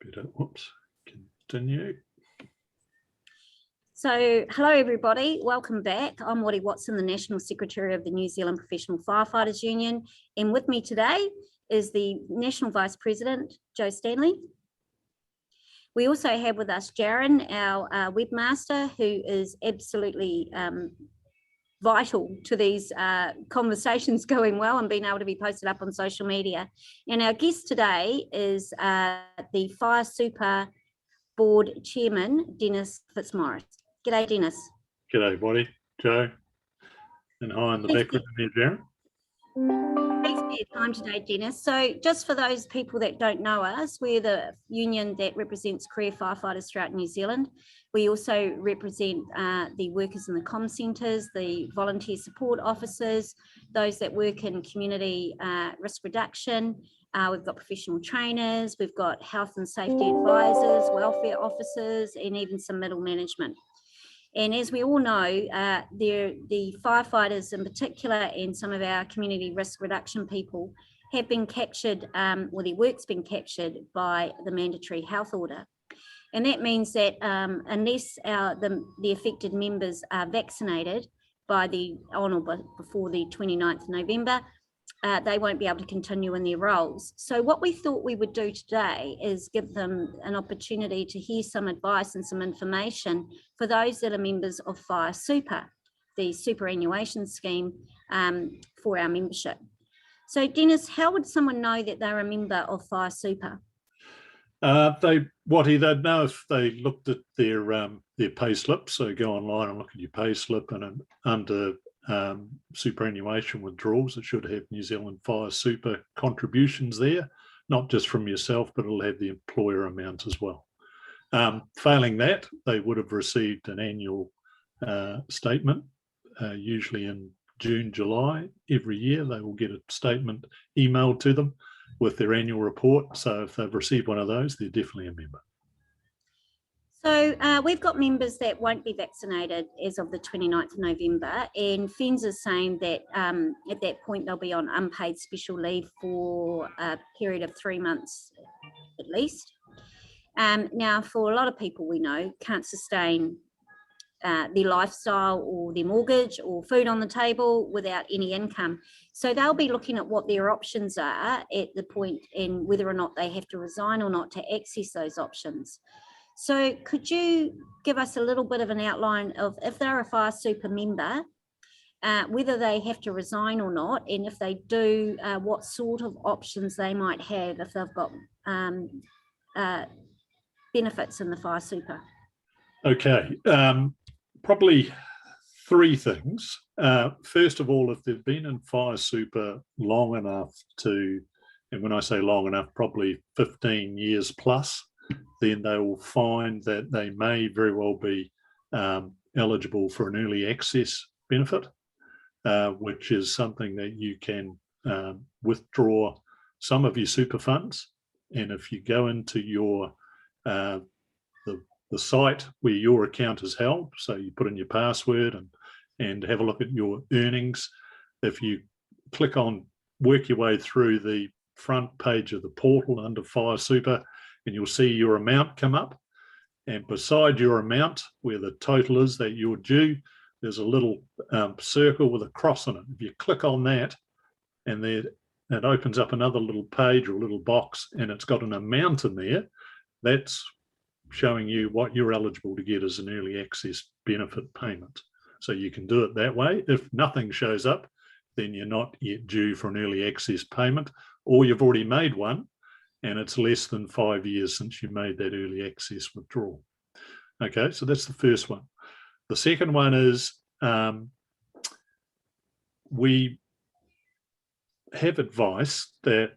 better. Whoops. Continue. So, hello everybody, welcome back. I'm Wattie Watson, the National Secretary of the New Zealand Professional Firefighters Union, and with me today is the National Vice President, Joe Stanley. We also have with us Jaron, our webmaster, who is absolutely vital to these conversations going well and being able to be posted up on social media. And our guest today is the FireSuper Board Chairman, Denis Fitzmaurice. G'day, Denis. G'day, Wattie, Joe, and hi in the background here, Jaron. Thanks for your time today, Denis. So just for those people that don't know us, we're the union that represents career firefighters throughout New Zealand. We also represent the workers in the comm centres, the volunteer support officers, those that work in community risk reduction. We've got professional trainers, we've got health and safety advisors, welfare officers, and even some middle management. And as we all know, the firefighters in particular and some of our community risk reduction people have been captured, or their work's been captured by the mandatory health order. And that means that unless the affected members are vaccinated by on or before the 29th of November, they won't be able to continue in their roles. So what we thought we would do today is give them an opportunity to hear some advice and some information for those that are members of FireSuper, the superannuation scheme for our membership. So Denis, how would someone know that they're a member of FireSuper? They'd know if they looked at their pay slip. So go online and look at your pay slip, and under superannuation withdrawals, it should have New Zealand FireSuper contributions there, not just from yourself, but it'll have the employer amount as well. Failing that, they would have received an annual statement, usually in June, July. Every year they will get a statement emailed to them with their annual report. So if they've received one of those, they're definitely a member. So we've got members that won't be vaccinated as of the 29th of November, and FENZ is saying that at that point they'll be on unpaid special leave for a period of 3 months at least. Now, for a lot of people we know can't sustain their lifestyle or their mortgage or food on the table without any income. So they'll be looking at what their options are at the point and whether or not they have to resign or not to access those options. So could you give us a little bit of an outline of, if they're a FireSuper member, whether they have to resign or not, and if they do, what sort of options they might have if they've got benefits in the FireSuper? Okay, probably three things. First of all, if they've been in FireSuper long enough to, and when I say long enough, probably 15 years plus, then they will find that they may very well be eligible for an early access benefit, which is something that you can withdraw some of your super funds. And if you go into your the site where your account is held, so you put in your password and have a look at your earnings. If you click on, work your way through the front page of the portal under FireSuper, and you'll see your amount come up. And beside your amount, where the total is that you're due, there's a little circle with a cross on it. If you click on that, and there it opens up another little page or a little box, and it's got an amount in there, that's showing you what you're eligible to get as an early access benefit payment. So you can do it that way. If nothing shows up, then you're not yet due for an early access payment, or you've already made one, and it's less than 5 years since you made that early access withdrawal. Okay, so that's the first one. The second one is we have advice that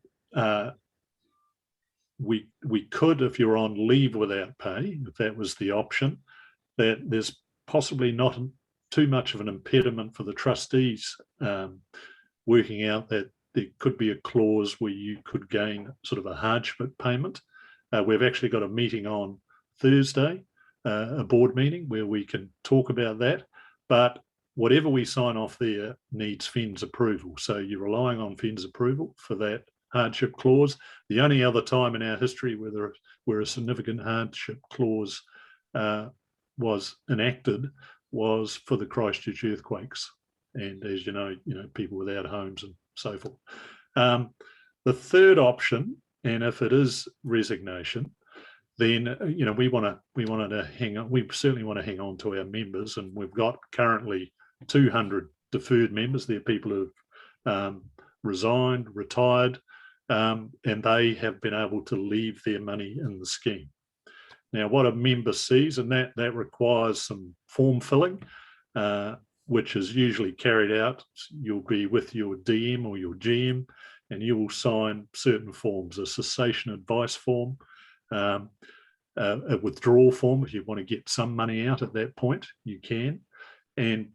we could, if you're on leave without pay, if that was the option, that there's possibly not too much of an impediment for the trustees working out that there could be a clause where you could gain sort of a hardship payment. We've actually got a meeting on Thursday, a board meeting where we can talk about that, but whatever we sign off there needs FENZ approval. So you're relying on FENZ approval for that hardship clause. The only other time in our history where a significant hardship clause was enacted was for the Christchurch earthquakes, and as you know, people without homes and so forth. The third option, and if it is resignation, then we certainly want to hang on to our members, and we've got currently 200 deferred members. They're people who've resigned, retired, and they have been able to leave their money in the scheme. Now, what a member sees, and that requires some form filling, which is usually carried out. You'll be with your DM or your GM, and you will sign certain forms: a cessation advice form, a withdrawal form. If you want to get some money out at that point, you can. And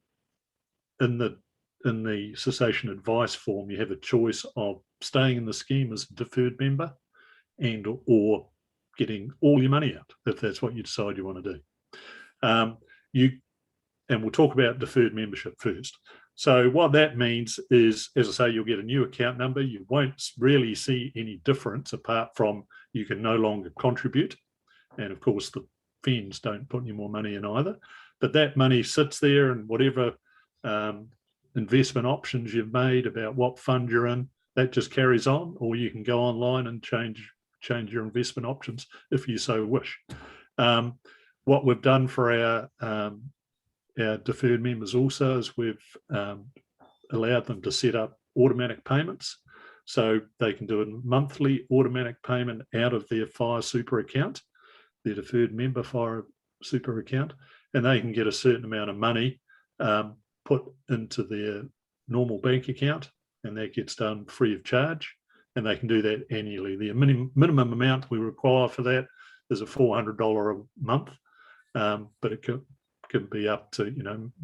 in the cessation advice form, you have a choice of staying in the scheme as a deferred member and or getting all your money out, if that's what you decide you want to do. And we'll talk about deferred membership first. So what that means is, as I say, you'll get a new account number. You won't really see any difference apart from you can no longer contribute. And of course, the fins don't put any more money in either. But that money sits there, and whatever investment options you've made about what fund you're in, that just carries on, or you can go online and change your investment options if you so wish. What we've done for our deferred members also is we've allowed them to set up automatic payments, so they can do a monthly automatic payment out of their FireSuper account, their deferred member FireSuper account, and they can get a certain amount of money put into their normal bank account, and that gets done free of charge, and they can do that annually. The minimum amount we require for that is a $400 a month, but it can be up to,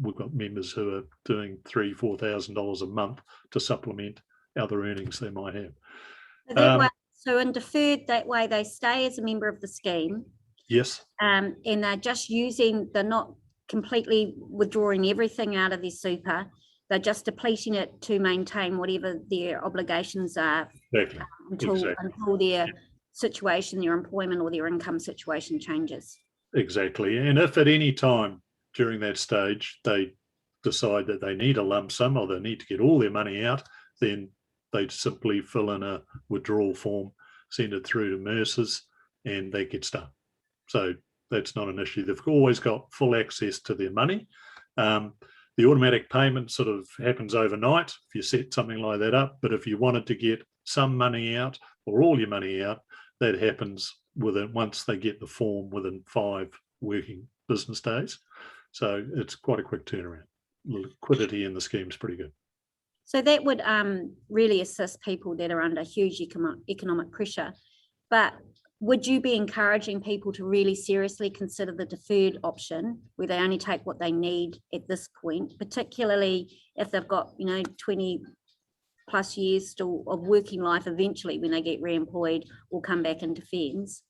we've got members who are doing $3,000-4,000 a month to supplement other earnings they might have. So in deferred, that way they stay as a member of the scheme. Yes. And they're not completely withdrawing everything out of their super. They're just depleting it to maintain whatever their obligations are. Exactly. Until their situation, their employment or their income situation changes. Exactly. And if at any time during that stage they decide that they need a lump sum or they need to get all their money out, then they simply fill in a withdrawal form, send it through to Mercer's, and that gets done. So that's not an issue. They've always got full access to their money. The automatic payment sort of happens overnight if you set something like that up. But if you wanted to get some money out or all your money out, that happens once they get the form within 5 working business days. So it's quite a quick turnaround. Liquidity in the scheme is pretty good. So that would really assist people that are under huge economic pressure. But would you be encouraging people to really seriously consider the deferred option, where they only take what they need at this point, particularly if they've got 20 plus years still of working life eventually when they get reemployed or come back into FENS?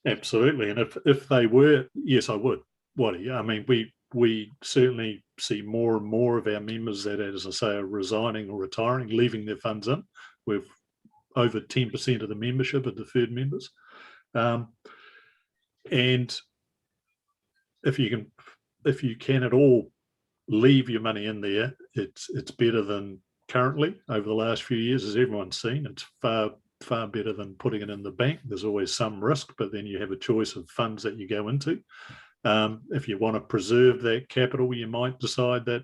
Absolutely. And if they were, yes, I would. Wattie, I mean, we certainly see more and more of our members that, as I say, are resigning or retiring, leaving their funds in. We've over 10% of the membership are deferred members. And if you can at all leave your money in there, it's better than currently over the last few years, as everyone's seen. It's far better than putting it in the bank. There's always some risk, but then you have a choice of funds that you go into. If you want to preserve that capital, you might decide that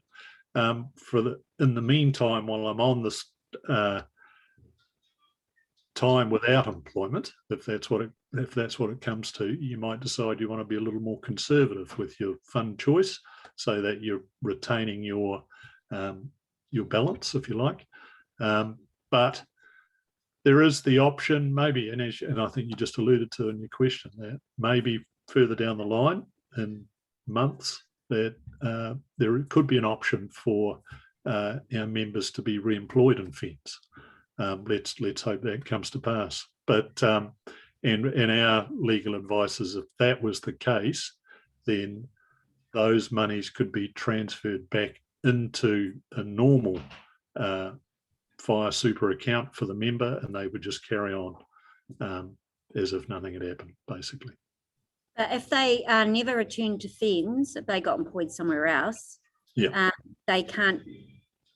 in the meantime, while I'm on this time without employment, if that's what it comes to, you might decide you want to be a little more conservative with your fund choice, so that you're retaining your balance, if you like. But there is the option, maybe, and I think you just alluded to in your question, that maybe further down the line in months that there could be an option for our members to be reemployed in FENS. Let's hope that comes to pass. But and our legal advice is, if that was the case, then those monies could be transferred back into a normal Fire Super account for the member, and they would just carry on as if nothing had happened, basically. But if they never returned to FENS, if they got employed somewhere else, they can't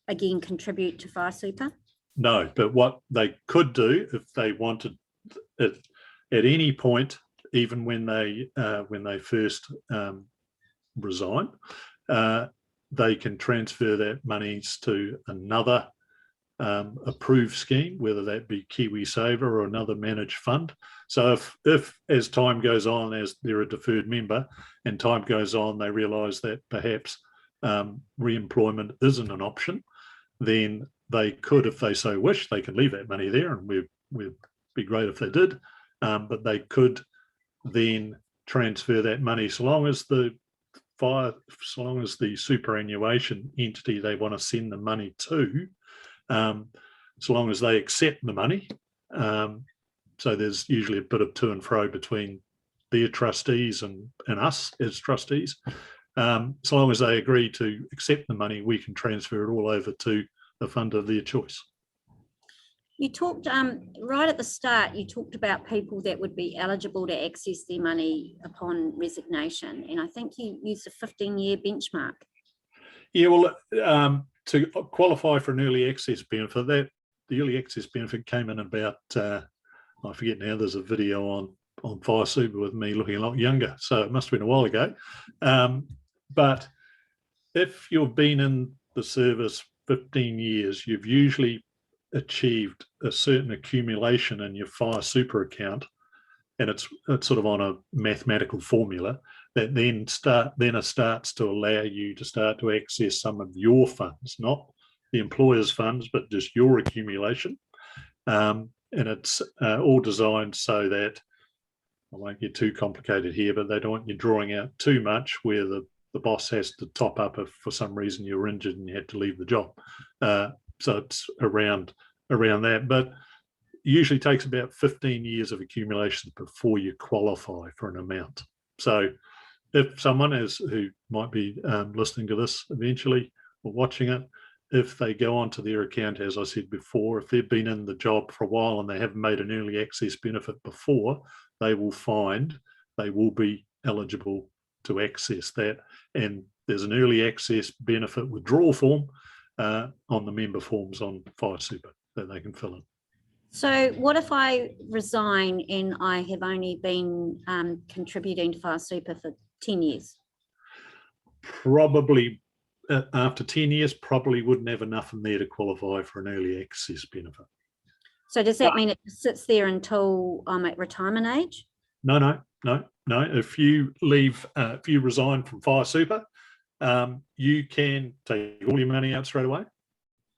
again contribute to Fire Super? No, but what they could do if they wanted it at any point, even when they first resign, they can transfer that monies to another approved scheme, whether that be KiwiSaver or another managed fund. So if as time goes on, as they're a deferred member and time goes on, they realise that perhaps re-employment isn't an option, then they could, if they so wish, they can leave that money there, and we'd be great if they did, but they could then transfer that money, so long as the superannuation entity they want to send the money to, so long as they accept the money. So there's usually a bit of to and fro between their trustees and us as trustees. So long as they agree to accept the money, we can transfer it all over to the fund of their choice. You talked right at the start, you talked about people that would be eligible to access their money upon resignation. And I think you used a 15-year benchmark. Yeah, well, to qualify for an early access benefit, the early access benefit came in about, I forget now, there's a video on FireSuper with me looking a lot younger, so it must have been a while ago. But if you've been in the service 15 years, you've usually achieved a certain accumulation in your FireSuper account, and it's sort of on a mathematical formula that then starts to allow you to start to access some of your funds, not the employer's funds, but just your accumulation. And it's all designed so that, I won't get too complicated here, but they don't want you drawing out too much where the boss has to top up if for some reason you were injured and you had to leave the job. So it's around that, but usually takes about 15 years of accumulation before you qualify for an amount. So if someone who might be listening to this eventually or watching it, if they go onto their account, as I said before, if they've been in the job for a while and they haven't made an early access benefit before, they will find they will be eligible to access that. And there's an early access benefit withdrawal form on the member forms on FireSuper that they can fill in. So what if I resign and I have only been contributing to FireSuper for 10 years? Probably after 10 years, probably wouldn't have enough in there to qualify for an early access benefit. So does that mean it sits there until I'm at retirement age? No. If you leave, if you resign from FireSuper, you can take all your money out straight away.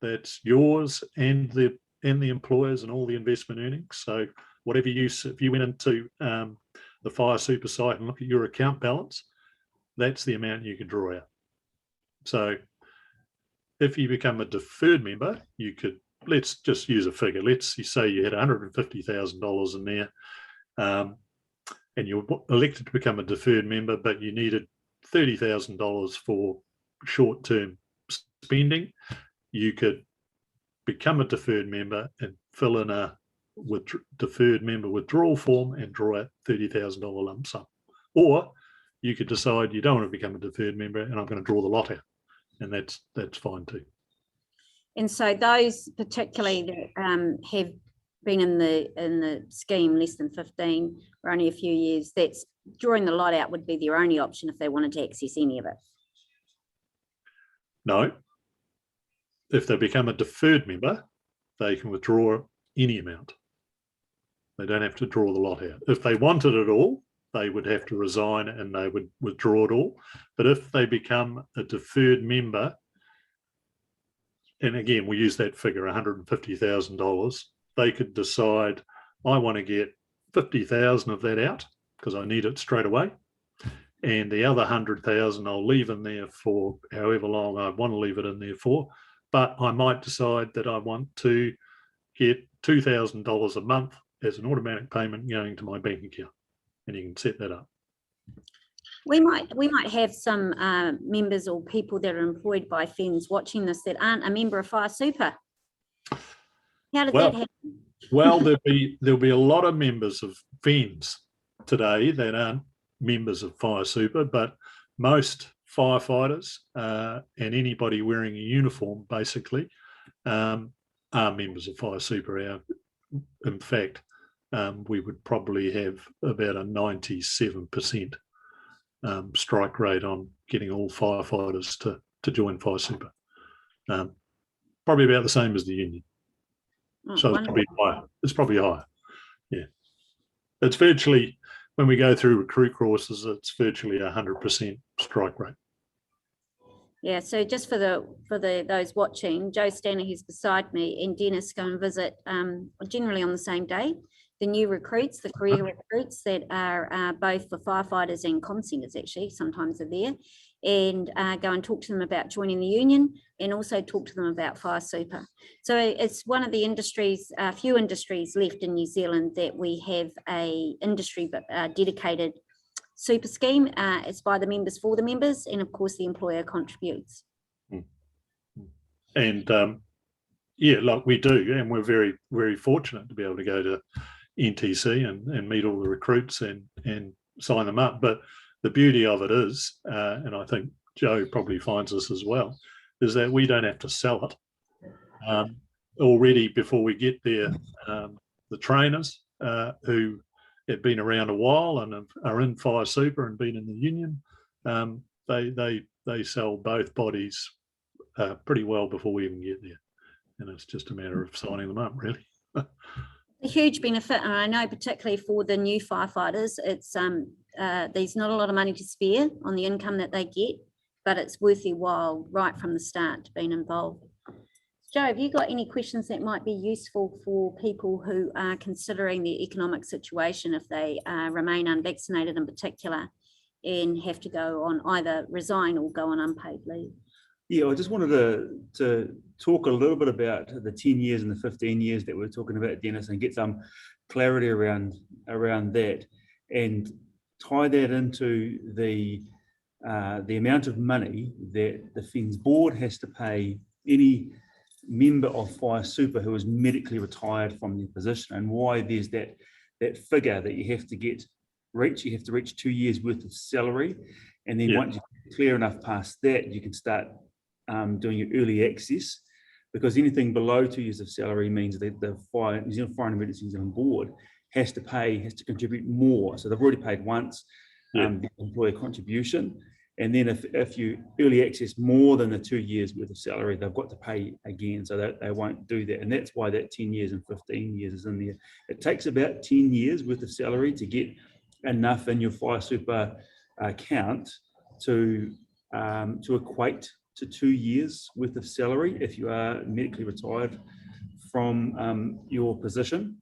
That's yours and the employers and all the investment earnings. So whatever if you went into the FireSuper site and look at your account balance, that's the amount you can draw out. So if you become a deferred member, you could, let's just use a figure. Let's say you had $150,000 in there, and you were elected to become a deferred member, but you needed $30,000 for short-term spending. You could become a deferred member and fill in a deferred member withdrawal form and draw out $30,000 lump sum. Or you could decide you don't want to become a deferred member and I'm going to draw the lot out, and that's fine too. And so those particularly that have been in the scheme less than 15 or only a few years, that's drawing the lot out would be their only option if they wanted to access any of it. No. If they become a deferred member, they can withdraw any amount. They don't have to draw the lot out. If they wanted it all, they would have to resign and they would withdraw it all. But if they become a deferred member, and again, we use that figure, $150,000, they could decide, I want to get 50,000 of that out because I need it straight away. And the other 100,000 I'll leave in there for however long I want to leave it in there for. But I might decide that I want to get $2,000 a month as an automatic payment going to my bank account, and you can set that up. We might have some members or people that are employed by FENS watching this that aren't a member of FireSuper. How did Well, that happen? Well, there'll be a lot of members of FINS today that aren't members of FireSuper, but most firefighters and anybody wearing a uniform basically are members of FireSuper. In fact, we would probably have about a 97% strike rate on getting all firefighters to join FireSuper. Probably about the same as the union. So it's probably higher. Yeah. It's virtually, when we go through recruit courses, it's virtually 100% strike rate. Yeah, so just for those watching, Joe Stanley, who's beside me, and Denis go and visit generally on the same day. The new recruits, the career recruits that are both for firefighters and comm centres, actually, sometimes are there, and go and talk to them about joining the union, and also talk to them about FireSuper. So it's one of the industries, few industries left in New Zealand that we have a industry dedicated super scheme. It's by the members for the members, and of course the employer contributes. And yeah, like we do, and we're very, very fortunate to be able to go to NTC and meet all the recruits and sign them up. But the beauty of it is, and I think Joe probably finds this as well, is that we don't have to sell it. Already before we get there, the trainers who have been around a while and are in FireSuper and been in the union, they sell both bodies pretty well before we even get there. And it's just a matter of signing them up, really. A huge benefit, and I know particularly for the new firefighters, it's there's not a lot of money to spare on the income that they get, but it's worth their while right from the start to being involved. Joe, have you got any questions that might be useful for people who are considering their economic situation if they remain unvaccinated in particular and have to go on either resign or go on unpaid leave? Yeah, I just wanted to talk a little bit about the 10 years and the 15 years that we're talking about, Denis, and get some clarity around that, and tie that into the amount of money that the FINS board has to pay any member of FireSuper who is medically retired from their position, and why there's that figure that you have to reach. You have to reach 2 years worth of salary, and then once you're clear enough past that, you can start doing your early access, because anything below 2 years of salary means that the New Zealand Fire and Emergency New Zealand board has to contribute more. So they've already paid once the employer contribution, and then if you early access more than the 2 years worth of salary, they've got to pay again. So they won't do that, and that's why that 10 years and 15 years is in there. It takes about 10 years worth of salary to get enough in your FireSuper account to equate to 2 years worth of salary if you are medically retired from your position.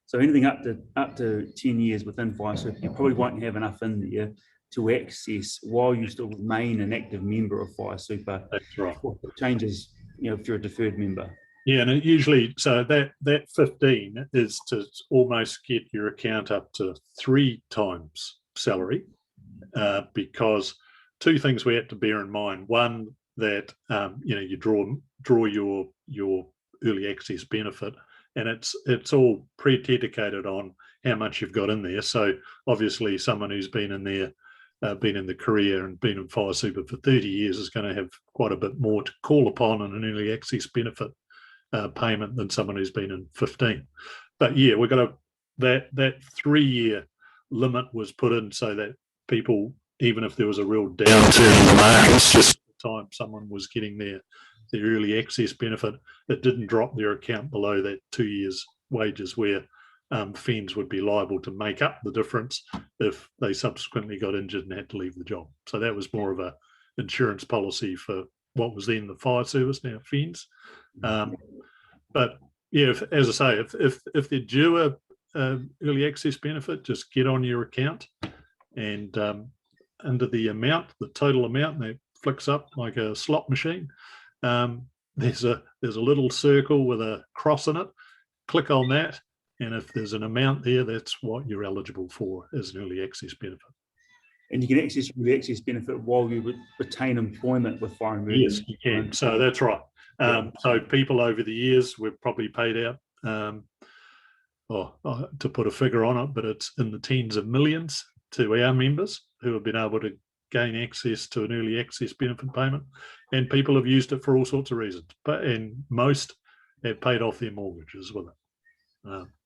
So anything up to 10 years within FireSuper, you probably won't have enough in there to access while you still remain an active member of FireSuper. That's right. It changes, if you're a deferred member. Yeah, and it usually, so that 15 is to almost get your account up to 3 times salary, because two things we have to bear in mind. One, that you draw your early access benefit, and it's all predicated on how much you've got in there. So obviously, someone who's been in there, been in the career and been in FireSuper for 30 years is going to have quite a bit more to call upon in an early access benefit payment than someone who's been in 15. But yeah, we're going to that 3 year limit was put in so that people, even if there was a real downturn in the markets, just the time someone was getting their early access benefit, it didn't drop their account below that 2 years wages, where FINS would be liable to make up the difference if they subsequently got injured and had to leave the job. So that was more of a insurance policy for what was then the fire service, now FINS. But yeah, as I say, if they're due a early access benefit, just get on your account, and under the amount, the total amount, and it flicks up like a slot machine. There's a little circle with a cross in it. Click on that, and if there's an amount there, that's what you're eligible for as an early access benefit. And you can access your early access benefit while you retain employment with Fire and Emergency. Yes, you can. So that's right. So people over the years, we've probably paid out, to put a figure on it, but it's in the tens of millions to our members who have been able to gain access to an early access benefit payment, and people have used it for all sorts of reasons. And most have paid off their mortgages with it,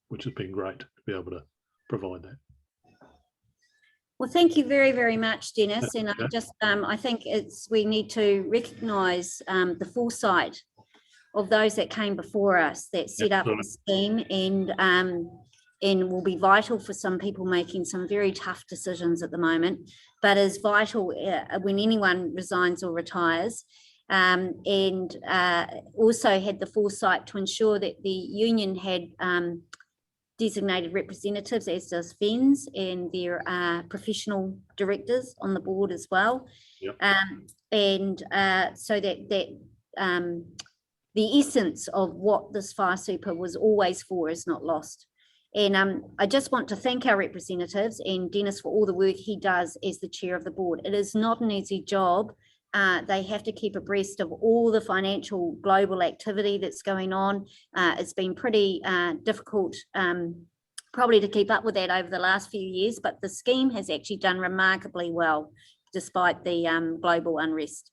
which has been great to be able to provide that. Well, thank you very, very much, Denis. That's And okay. I think we need to recognise the foresight of those that came before us that set up the scheme, and will be vital for some people making some very tough decisions at the moment, but is vital when anyone resigns or retires. And also had the foresight to ensure that the union had designated representatives, as does FENS, and their professional directors on the board as well. Yep. So that the essence of what this FireSuper was always for is not lost. And I just want to thank our representatives and Denis for all the work he does as the chair of the board. It is not an easy job. They have to keep abreast of all the financial global activity that's going on. It's been pretty difficult probably to keep up with that over the last few years, but the scheme has actually done remarkably well despite the global unrest.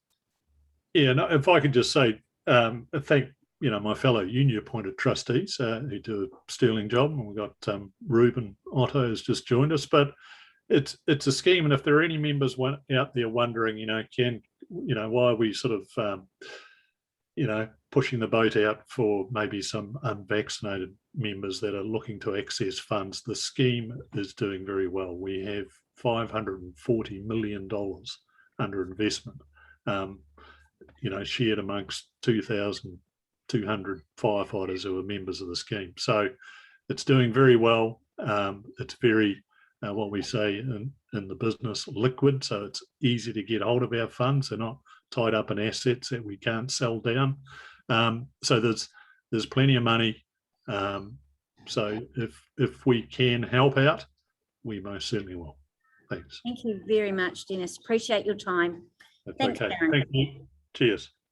Yeah, no, if I could just say, thank my fellow union appointed trustees who do a sterling job, and we've got Ruben Otto has just joined us. But it's a scheme, and if there are any members out there wondering, why are we sort of pushing the boat out for maybe some unvaccinated members that are looking to access funds, the scheme is doing very well. We have $540 million under investment, shared amongst 2,200 firefighters who are members of the scheme. So it's doing very well. It's very, what we say in the business, liquid. So it's easy to get hold of our funds. They're not tied up in assets that we can't sell down. So there's plenty of money. So if we can help out, we most certainly will. Thanks. Thank you very much, Denis. Appreciate your time. That's Thanks, okay. Karen. Thank you. Cheers.